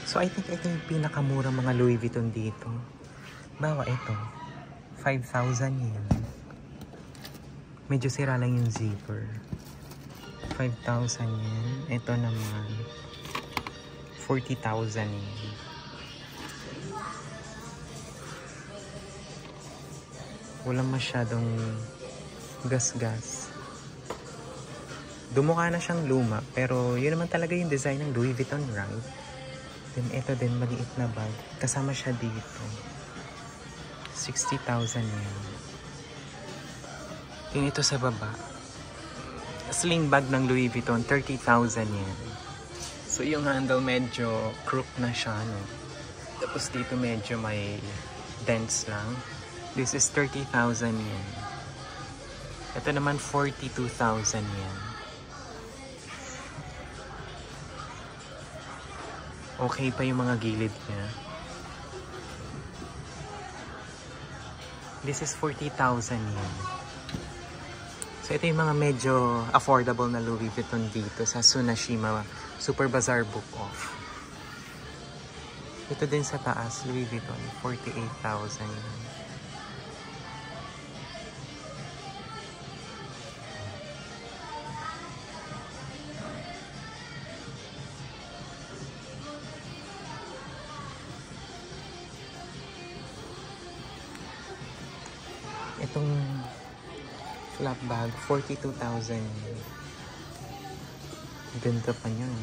So I think ito yung pinakamura mga Louis Vuitton dito. Bawa ito, 5,000 yen. Medyo sira lang yung zipper. 5,000 yen. Ito naman, 40,000 yen. Wala masyadong gas-gas. Dumukha na siyang luma, pero yun naman talaga yung design ng Louis Vuitton, right? Then ito din, maliit na bag. Kasama siya dito. 60,000 yen. Then ito sa baba. Sling bag ng Louis Vuitton, 30,000 yen. So yung handle medyo crook na siya, no? Tapos dito medyo may dents lang. This is 30,000 yen. Ito naman 42,000 yen. Okay pa yung mga gilid niya. This is 40,000 yen. So ito yung mga medyo affordable na Louis Vuitton dito sa Tsunashima Super Bazaar Book Off. Ito din sa taas, Louis Vuitton, 48,000 yen. Itong flap bag, 42,000. Ganda pa niyan.